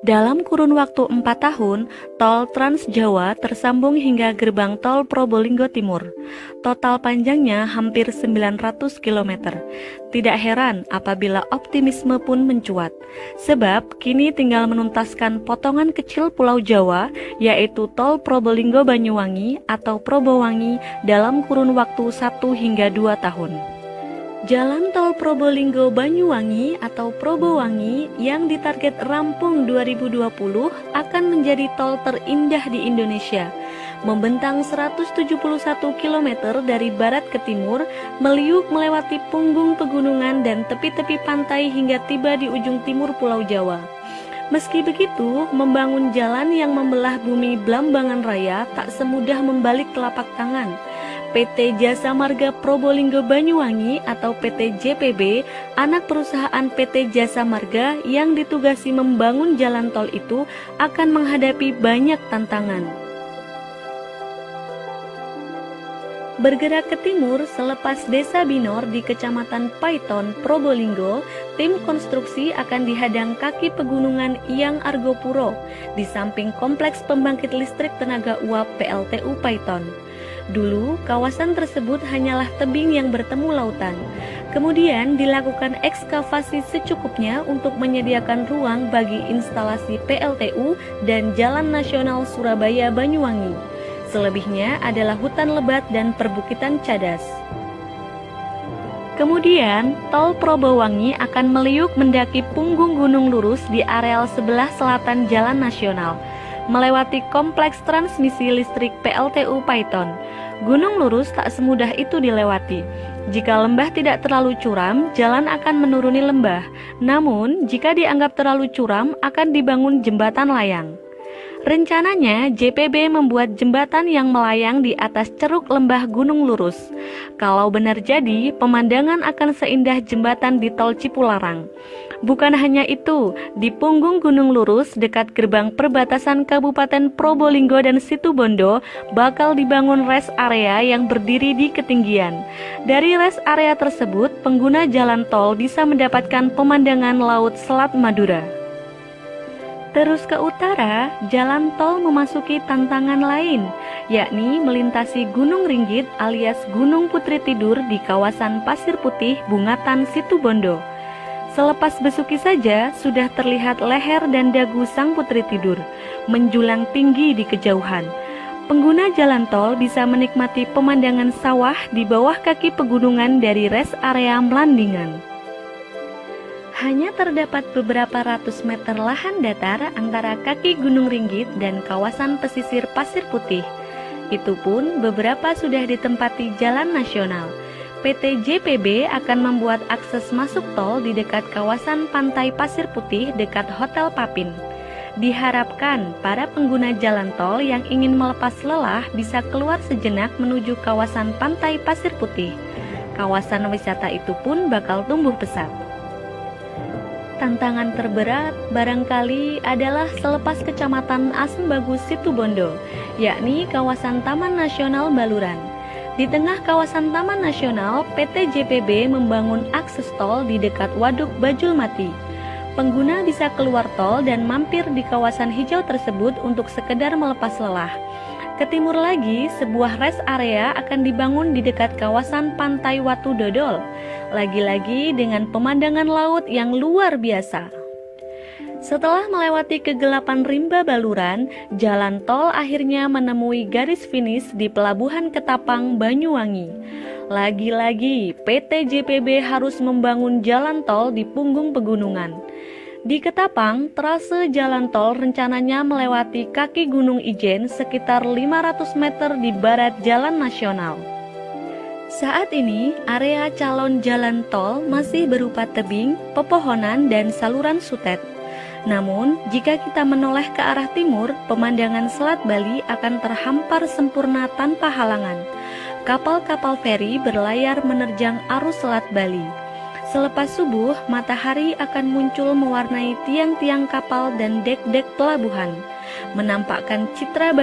Dalam kurun waktu 4 tahun, tol Trans Jawa tersambung hingga gerbang tol Probolinggo Timur. Total panjangnya hampir 900 km. Tidak heran apabila optimisme pun mencuat, sebab kini tinggal menuntaskan potongan kecil Pulau Jawa, yaitu tol Probolinggo Banyuwangi atau Probowangi dalam kurun waktu 1 hingga 2 tahun. Jalan tol Probolinggo Banyuwangi atau Probowangi yang ditarget rampung 2020 akan menjadi tol terindah di Indonesia. Membentang 171 km dari barat ke timur, meliuk melewati punggung pegunungan dan tepi-tepi pantai hingga tiba di ujung timur Pulau Jawa. Meski begitu, membangun jalan yang membelah bumi Blambangan Raya tak semudah membalik telapak tangan. PT Jasa Marga Probolinggo Banyuwangi atau PT JPB, anak perusahaan PT Jasa Marga yang ditugasi membangun jalan tol itu akan menghadapi banyak tantangan. Bergerak ke timur selepas Desa Binor di Kecamatan Paiton, Probolinggo, tim konstruksi akan dihadang kaki pegunungan Iyang Argopuro di samping kompleks pembangkit listrik tenaga uap PLTU Paiton. Dulu, kawasan tersebut hanyalah tebing yang bertemu lautan. Kemudian dilakukan ekskavasi secukupnya untuk menyediakan ruang bagi instalasi PLTU dan Jalan Nasional Surabaya-Banyuwangi. Selebihnya adalah hutan lebat dan perbukitan cadas. Kemudian, tol Probowangi akan meliuk mendaki punggung gunung lurus di areal sebelah selatan Jalan Nasional, melewati kompleks transmisi listrik PLTU Paiton. Gunung lurus tak semudah itu dilewati. Jika lembah tidak terlalu curam, jalan akan menuruni lembah. Namun, jika dianggap terlalu curam, akan dibangun jembatan layang. Rencananya, JPB membuat jembatan yang melayang di atas ceruk lembah Gunung Lurus. Kalau benar jadi, pemandangan akan seindah jembatan di tol Cipularang. Bukan hanya itu, di punggung Gunung Lurus dekat gerbang perbatasan Kabupaten Probolinggo dan Situbondo bakal dibangun rest area yang berdiri di ketinggian. Dari rest area tersebut, pengguna jalan tol bisa mendapatkan pemandangan Laut Selat Madura. Terus ke utara, jalan tol memasuki tantangan lain, yakni melintasi Gunung Ringgit alias Gunung Putri Tidur di kawasan Pasir Putih, Bungatan, Situbondo. Selepas besuki saja, sudah terlihat leher dan dagu sang Putri Tidur, menjulang tinggi di kejauhan. Pengguna jalan tol bisa menikmati pemandangan sawah di bawah kaki pegunungan dari rest area Melandingan. Hanya terdapat beberapa ratus meter lahan datar antara kaki Gunung Ringgit dan kawasan pesisir Pasir Putih. Itu pun beberapa sudah ditempati jalan nasional. PT JPB akan membuat akses masuk tol di dekat kawasan pantai Pasir Putih dekat Hotel Papin. Diharapkan para pengguna jalan tol yang ingin melepas lelah bisa keluar sejenak menuju kawasan pantai Pasir Putih. Kawasan wisata itu pun bakal tumbuh pesat. Tantangan terberat barangkali adalah selepas Kecamatan Asembagus Situbondo, yakni kawasan Taman Nasional Baluran. Di tengah kawasan Taman Nasional, PT JPB membangun akses tol di dekat Waduk Bajulmati. Pengguna bisa keluar tol dan mampir di kawasan hijau tersebut untuk sekedar melepas lelah. Ke timur lagi, sebuah rest area akan dibangun di dekat kawasan Pantai Watu Dodol. Lagi-lagi dengan pemandangan laut yang luar biasa. Setelah melewati kegelapan rimba Baluran, jalan tol akhirnya menemui garis finish di Pelabuhan Ketapang, Banyuwangi. Lagi-lagi, PT JPB harus membangun jalan tol di punggung pegunungan. Di Ketapang, trase jalan tol rencananya melewati kaki Gunung Ijen sekitar 500 meter di barat jalan nasional. Saat ini, area calon jalan tol masih berupa tebing, pepohonan, dan saluran sutet. Namun, jika kita menoleh ke arah timur, pemandangan Selat Bali akan terhampar sempurna tanpa halangan. Kapal-kapal feri berlayar menerjang arus Selat Bali. Selepas subuh, matahari akan muncul mewarnai tiang-tiang kapal dan dek-dek pelabuhan, menampakkan citra